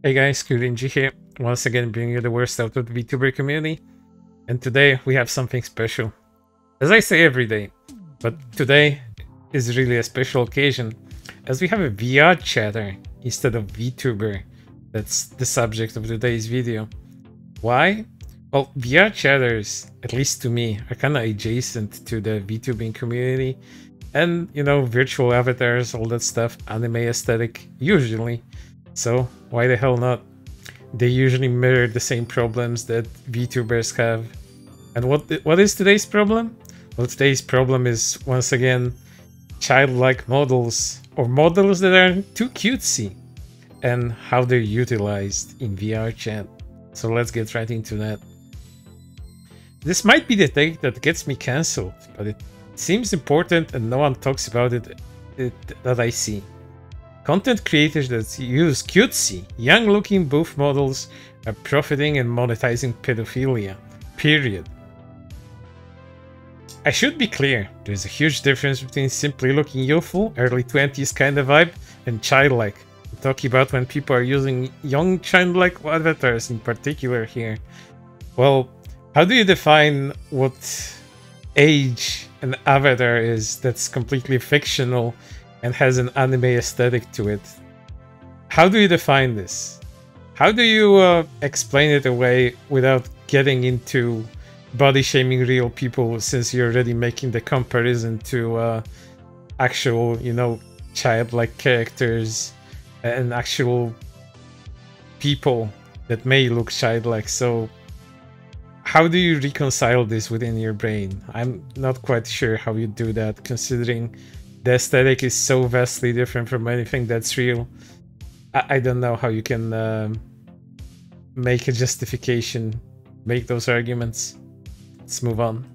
Hey guys, Rinji here, once again bringing you the worst out of the VTuber community. And today we have something special. As I say every day, but today is really a special occasion, as we have a VRChatter instead of VTuber. That's the subject of today's video. Why? Well, VRChatters, at least to me, are kinda adjacent to the VTubing community. And, you know, virtual avatars, all that stuff, anime aesthetic, usually. So, why the hell not? They usually mirror the same problems that VTubers have. And what is today's problem? Well, today's problem is, once again, childlike models, or models that are too cutesy, and how they're utilized in VR chat. So let's get right into that. This might be the take that gets me cancelled, but it seems important and no one talks about it that I see. Content creators that use cutesy, young-looking booth models are profiting and monetizing pedophilia. Period. I should be clear, there's a huge difference between simply looking youthful, early 20s kind of vibe, and childlike. I'm talking about when people are using young childlike avatars in particular here. Well, how do you define what age an avatar is that's completely fictional and has an anime aesthetic to it? How do you define this? How do you explain it away without getting into body shaming real people, since you're already making the comparison to actual, you know, childlike characters and actual people that may look childlike? So how do you reconcile this within your brain? I'm not quite sure how you do that, considering the aesthetic is so vastly different from anything that's real. I don't know how you can make a justification, make those arguments. Let's move on.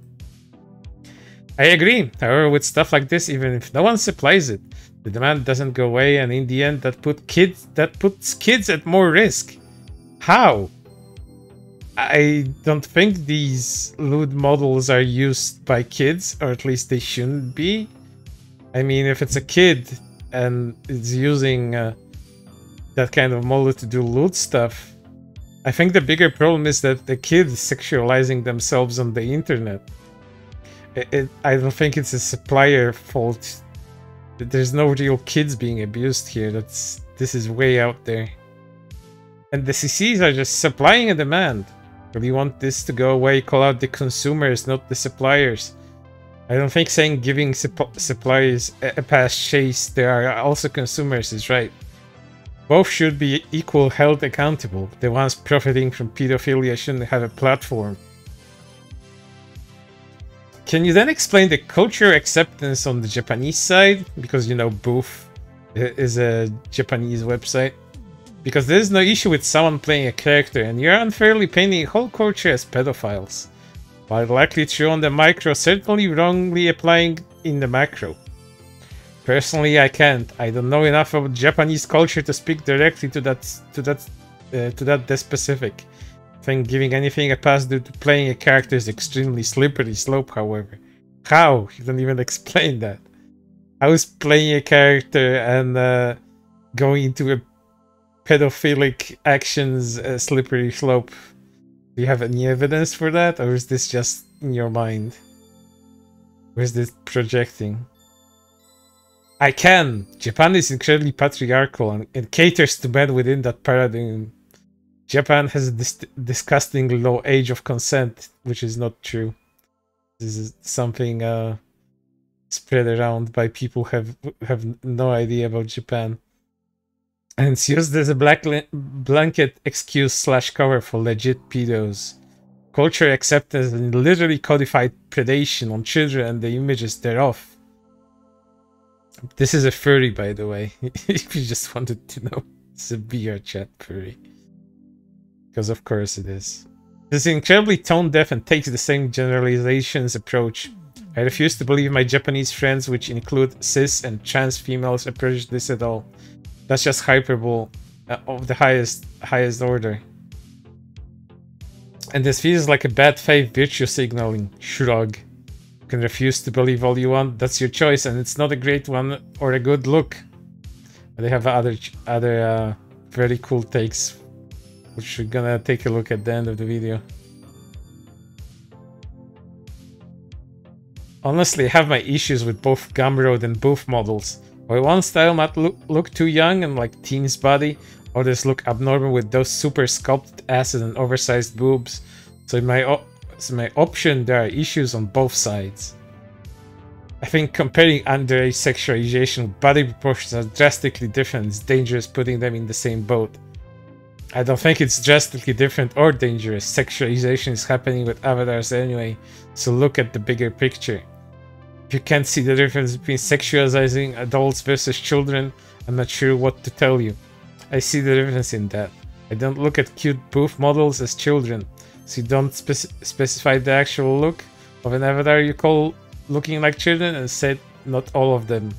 I agree. However, with stuff like this, even if no one supplies it, the demand doesn't go away, and in the end, that puts kids at more risk. How? I don't think these lewd models are used by kids, or at least they shouldn't be. I mean, if it's a kid and it's using that kind of model to do lewd stuff, I think the bigger problem is that the kid is sexualizing themselves on the internet. I don't think it's a supplier fault. There's no real kids being abused here. This is way out there. And the CCs are just supplying a demand. If you want this to go away, call out the consumers, not the suppliers. I don't think saying giving suppliers a pass chase, there are also consumers, is right. Both should be equal held accountable. The ones profiting from pedophilia shouldn't have a platform. Can you then explain the cultural acceptance on the Japanese side? Because, you know, Booth is a Japanese website. Because there is no issue with someone playing a character, and you're unfairly painting whole culture as pedophiles. While likely true on the micro, certainly wrongly applying in the macro. Personally, I can't. I don't know enough about Japanese culture to speak directly to that specific. I think giving anything a pass due to playing a character is extremely slippery slope, however. How? You don't even explain that. How is playing a character and going into a pedophilic actions a slippery slope? Do you have any evidence for that, or is this just in your mind? Or is this projecting? I can. Japan is incredibly patriarchal and caters to men within that paradigm. Japan has a disgustingly low age of consent, which is not true. This is something spread around by people who have no idea about Japan. And it's used as a blanket excuse / cover for legit pedos. Culture acceptance and literally codified predation on children and the images thereof. This is a furry, by the way, if you just wanted to know. It's a VRChat furry. Because of course it is. This is incredibly tone-deaf and takes the same generalizations approach. I refuse to believe my Japanese friends, which include cis and trans females, approach this at all. That's just hyperbole of the highest order. And this feels like a bad faith virtue signaling. Shrug. You can refuse to believe all you want. That's your choice, and it's not a great one or a good look. They have other very cool takes, which we're gonna take a look at the end of the video. Honestly, I have my issues with both Gumroad and Booth models. While one style might look too young and like teen's body, others look abnormal with those super sculpted asses and oversized boobs. So in my option, there are issues on both sides. I think comparing underage sexualization with body proportions are drastically different. It's dangerous putting them in the same boat. I don't think it's drastically different or dangerous. Sexualization is happening with avatars anyway, so look at the bigger picture. If you can't see the difference between sexualizing adults versus children, I'm not sure what to tell you. I see the difference in that. I don't look at cute booth models as children, so you don't specify the actual look of an avatar you call looking like children and said not all of them.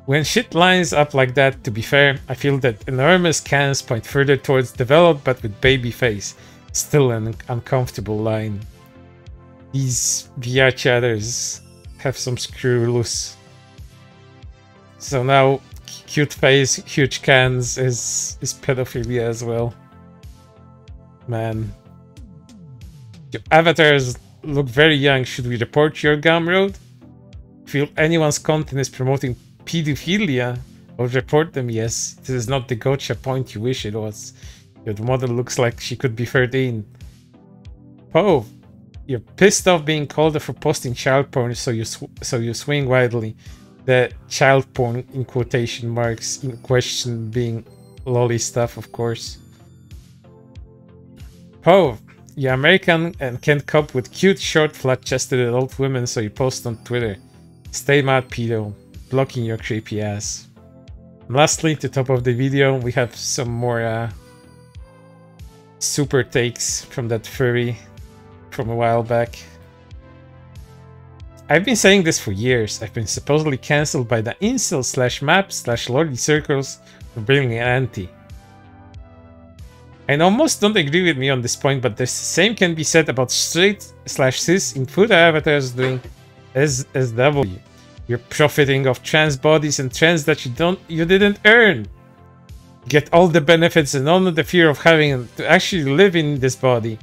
When shit lines up like that, to be fair, I feel that enormous cans point further towards developed but with baby face. Still an uncomfortable line. These VRChatters have some screw loose. So now cute face, huge cans is pedophilia as well. Man. Your avatars look very young. Should we report your Gumroad? Feel anyone's content is promoting pedophilia, or report them, yes. This is not the gotcha point you wish it was. Your model looks like she could be 13. Oh, you're pissed off being called out for posting child porn, so you swing widely. The child porn in quotation marks in question being Loli stuff, of course. Oh, you're American and can't cope with cute, short, flat-chested adult women, so you post on Twitter. Stay mad, pedo. Blocking your creepy ass. And lastly, to top of the video, we have some more super takes from that furry from a while back. I've been saying this for years. I've been supposedly cancelled by the incel / map / lordy circles for bringing an anti. I know most don't agree with me on this point, but the same can be said about straight / cis in food avatars doing SW. You're profiting of trans bodies and trends that you didn't earn. Get all the benefits and none of the fear of having to actually live in this body.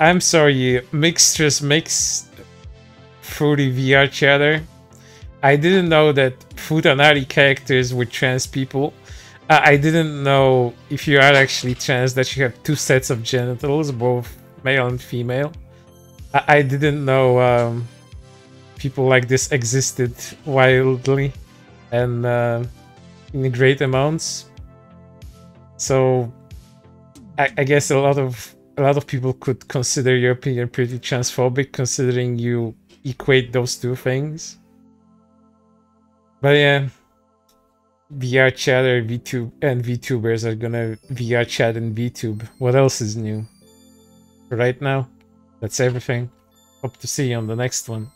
I'm sorry, mixtress makes fruity VRChatter. I didn't know that Futanari characters were trans people. I didn't know if you are actually trans that you have two sets of genitals, both male and female. I didn't know people like this existed wildly and in great amounts. So I guess a lot of people could consider your opinion pretty transphobic, considering you equate those two things. But yeah, VRChatter, VTube, and VTubers are gonna VRChat and VTube. What else is new? For right now, that's everything. Hope to see you on the next one.